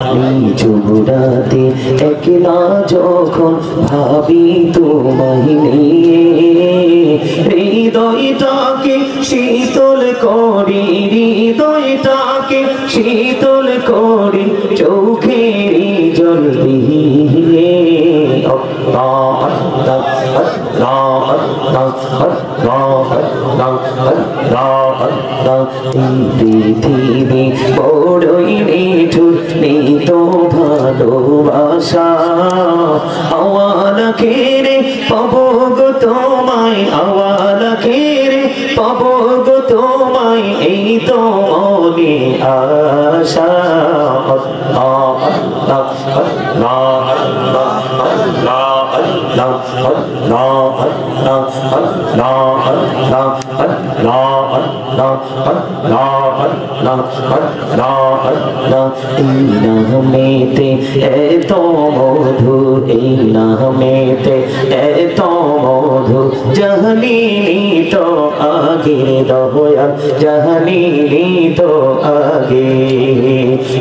চুরাতে একলা যখন ভাবি তোমায় নিয়ে হৃদয়টাকে শীতল করি হৃদয়টাকে শীতল করি চোখের জল দিয়ে আল্লাহ আল্লাহ আল্লাহ আল্লাহ আল্লাহ আল্লাহ আল্লাহ আল্লাহ পৃথিবী বড়ই নিঠুর তো ভালোবাসা আওয়াল খেরে পাবো গো তোমায় আওয়াল খেরে পাবো গো তোমায় এই তো মনে আশা আল্লাহ আল্লাহ আল্লাহ আল্লাহ আল্লাহ আল্লাহ আল্লাহ আল্লাহ আল্লাহ আল্লাহ আল্লাহ আল্লাহ আল্লাহ আল্লাহ আল্লাহ এই নামেতে এত মধু এই নামেতে এত মধু জাহালিনি তো আগে দয়াল জাহালিনি তো আগে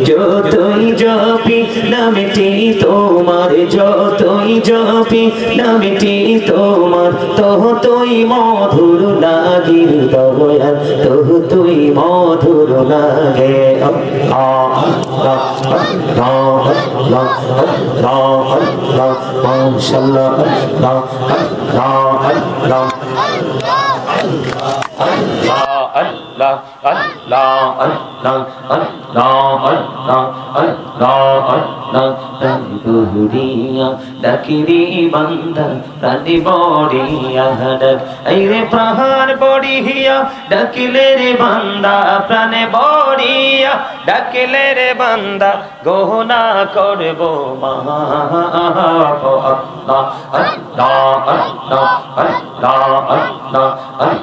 যতই জপি নামটি তোমার যতই জপি নামটি তোমার ততই মধুর লাগে দয়াল ততই মধুর লাগে আল্লাহ আল্লাহ আল্লাহ আল্লাহ আল্লাহ আল্লাহ মাশাআল্লাহ আল্লাহ আল্লাহ আল্লাহ Allah, Allah, Allah, Allah, Allah, Allah, Allah, Tanduria, Dakiri Banda, Tani Bodia, Hadak, Aire Prahar Bodia, Dakilere Banda, Prane Bodia, Dakilere Banda, Gohona Korbo Maha, Allah, Allah, Allah, Allah, Allah, Allah, Allah, Allah,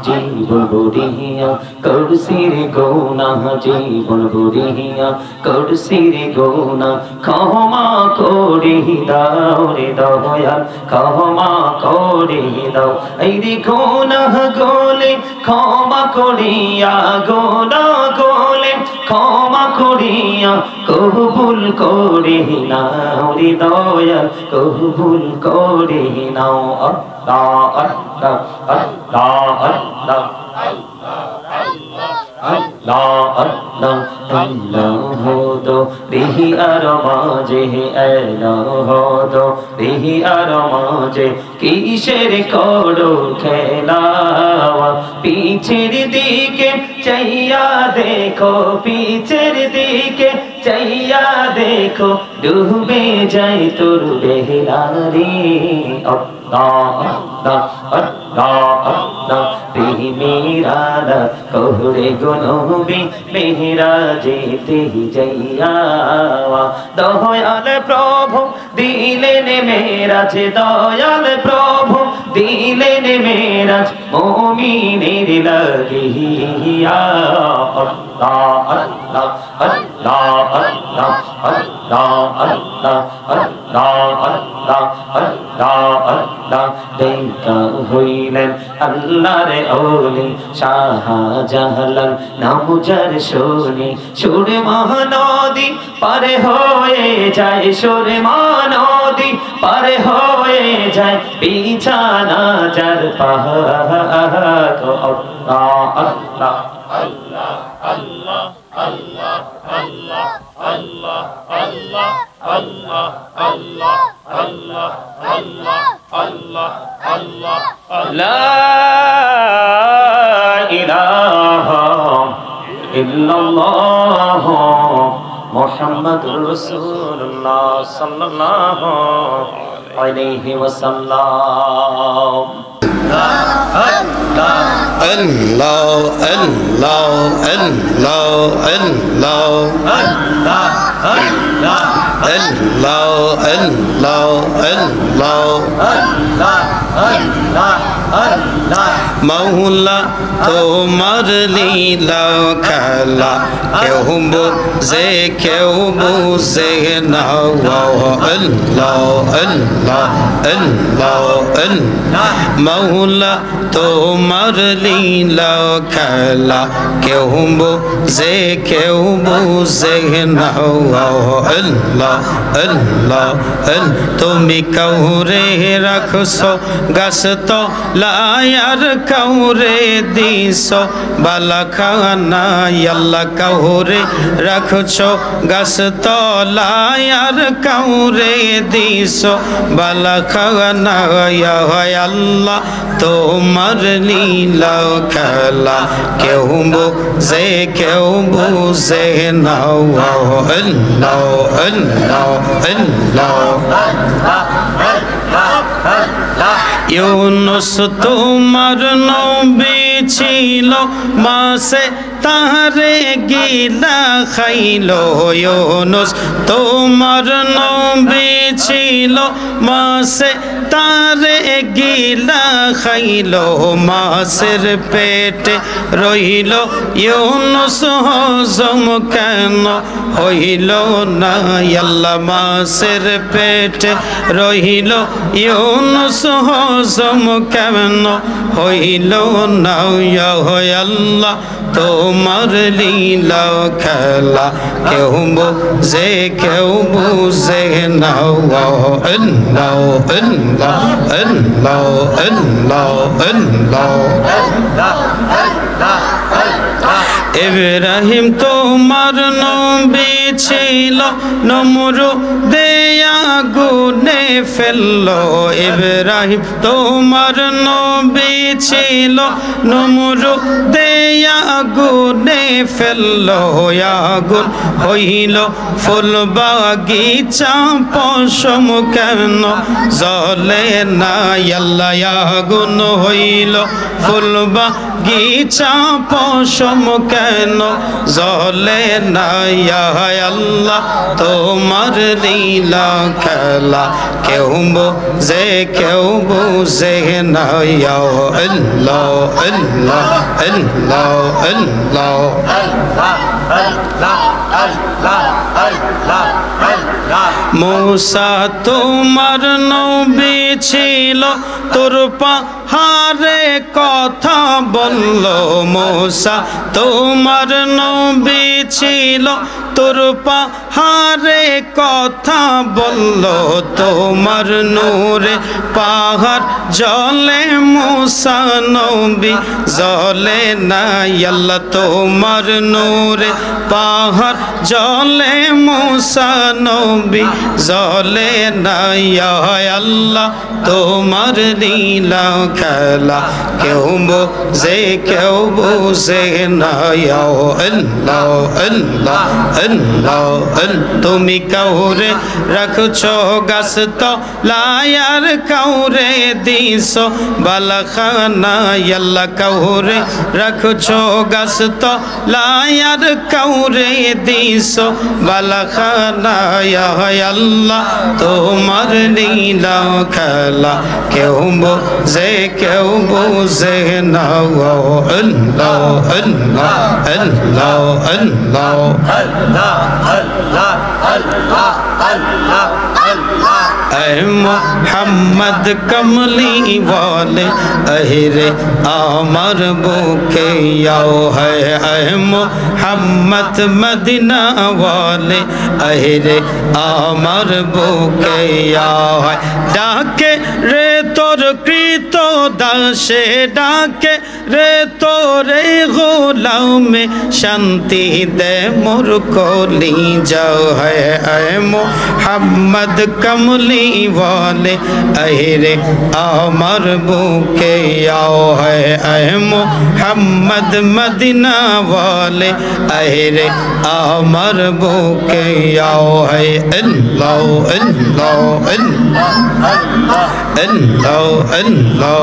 জীবন বড়িয়া করছি রে গোনা জীবন বড়িয়া করছি রে গোনা ক্ষমা করে দাও রে দয়াল ক্ষমা করে দাও এই রে গোনা গোলে ক্ষমা করিয়া গোনা গোলে ক্ষমা করিয়া কবুল করে নাও রে দয়াল কবুল করে নাও Allah, Allah, Allah, Allah, Allah, Allah, Allah, hodo, bihi aramaje, Allah, hodo, bihi aramaje, kisher kodo khelawa, pichher dike chaiya dekho, pichher dike chaiya dekho, dube jai tor behlari, Allah, Allah, Allah, Allah, bihi mirada, kohre gunobi, mehra jete jaiyawa, doyal prabhu, dilene meraj, doyal prabhu, dilene meraj, mominir lagiya, Allah, Allah, Allah, Allah, Allah, Allah, Allah, Allah, Allah, Allah, দেখা হইলেন আল্লাহর ওলি শাহজালাল নাম যার শুনি সুরমা নদী পারে হয়ে যায় সুরমা নদী পারে হয়ে যায় বিছানা যার পাহাড় আল্লাহ আল্লাহ আল্লাহ আল্লাহ আল্লাহ আল্লাহ আল্লাহ আল্লাহ আল্লাহ আল্লাহ আল্লাহ আল্লাহ আল্লাহ আল্লাহ লা ইলাহা ইল্লাল্লাহ মুহাম্মাদুর রাসূলুল্লাহ সাল্লাল্লাহু আলাইহি ওয়াসাল্লাম Allah, Allah, Allah, Allah, Allah, মৌলা তোমার লীলা খেলা কেউ বুঝে কেউ বুঝে না আল্লাহ আল্লাহ আল্লাহ আল্লাহ মৌলা তোমার লীলা খেলা কেউ বুঝে কেউ বুঝে না আল্লাহ আল্লাহ তুমি কাউরে রাখছো গাছ তলায় আর কাউরে দিছো বালাখানা আল্লাহ কাউরে রাখছো গাছ তলায় আর কাউরে দিছো বালাখানা আল্লাহ তোমার লীলা খেলা কেউ বুঝে কেউ বুঝে না আল্লাহ আল্লাহ আল্লাহ ইউনুস তোমার নবী ছিল মাসে তাহারে গিলা খাইলো ইউনুস তোমার নবী ছিল মাসে তারে গিলা খাইলো মাছের পেটে রইল ইউনুস হজম কেন হইল না আল্লাহ মাছের পেটে রইল ইউনুস হজম কেন হইল না আল্লাহ তোমার লীলা খেলা কেউ বুঝে কেউ বুঝে না আল্লাহ আল্লাহ আল্লাহ আল্লাহ আল্লাহ ইব্রাহিম তোমার নবী ছিল নমরুদে আগুনে ফেললো ইব্রাহিম তোমার নবী ছিল নমরুদে আগুনে ফেললো আগুন হইল ফুল বাগিচা পশম কেন জ্বলে না আল্লাহ আগুন হইল ফুল বাগিচা পশম কেন জ্বলে না আল্লাহ তোমার লীলা খেলা কেউ বুঝে কেউ বুঝে না আল্লাহ আল্লাহ আল্লাহ আল্লাহ মূসা তোমার নবী ছিল তোর পাহাড়ে কথা বলল মূসা তোমার নবী ছিল তোর পাহাড়ে কথা বলল তোমার নূরে পাহাড় জলে মূসা নবী জ্বলে না আল্লাহ তোমার নূরে পাহাড় জলে মূসা নবী জ্বলে না আল্লাহ তোমার লীলা খেলা কেউ বুঝে কেউ বুঝে না আল্লাহ আল্লাহ আল্লাহ তুমি কাউরে রাখছো গাছ তলায় আর কাউরে দিছো বালাখানা আল্লাহ কাউরে রাখছো গাছ তলায় আর কাউরে দিছো বালাখানা আল্লাহ তোমার লীলা খেলা কেউ বুঝে কেউ বুঝে না আল্লাহ আল্লাহ আল্লাহ আল্লাহ আল্লাহ আল্লাহ আল্লাহ আল্লাহ আল্লাহ মোহাম্মদ কমলি वाले अहिरे आमर बुके आओ है मोहम्मद मदीना वाले अहिरे आमर बुके आओ है डाके रे तोर कृत दासे डाके रे तोरे गोलाम शांति दे मोर कोली जाओ है मोहम्मद कमली वाले अहिरे आमर बुके आओ है मोहम्मद मदीना वाले अहिरे आमर बुके आओ है अल्लाह अल्लाह अल्लाह अल्लाह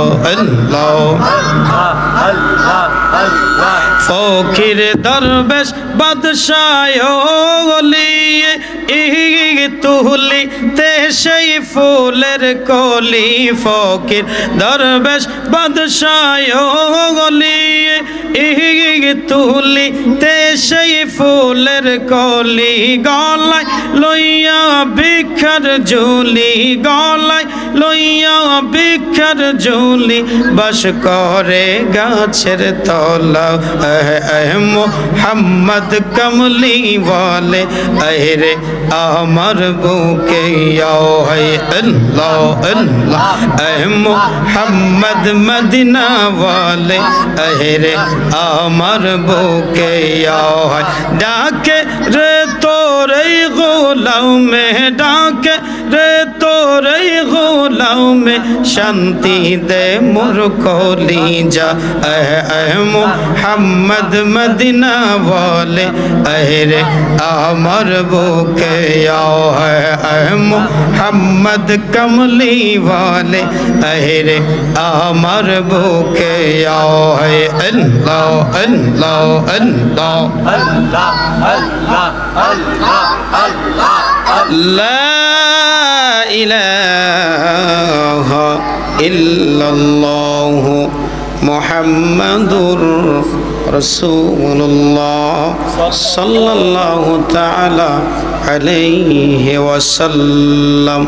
अल्लाह फकीर दरवेश बादशाह ओलिए तुहली ते সেই ফুলের কলি ফকির দরবেশ বাদশাহ ওলিয়ে তুহলি তে সেই ফুলের কলি গলায় লইয়া ভিক্ষার ঝুলি গলায় লইয়া ভিক্ষার ঝুলি বাস করে গাছের তলা মোহাম্মদ কমলি ওয়ালে রে আমার বুকে আল্লাহ আল্লাহ মোহাম্মদ মদিনা ওয়ালে রে আমার বুকে ডাকে রে তোরে গোলাম মে ডাকে রে তোরে গোলাম মে শান্তি দে মোর কলিজা মোহাম্মদ মদিনা ওয়ালে রে আমার বুকে মোহাম্মদ কমলি ওয়ালে রে আমার বুকে আল্লাহ আল্লাহ আল্লাহ আল্লাহ আল্লাহ আল্লাহ আল্লাহ লা ইলাহা ইল্লাল্লাহ মুহাম্মাদুর রাসূলুল্লাহ সাল্লাল্লাহু তাআলা আলাইহি ওয়াসাল্লাম।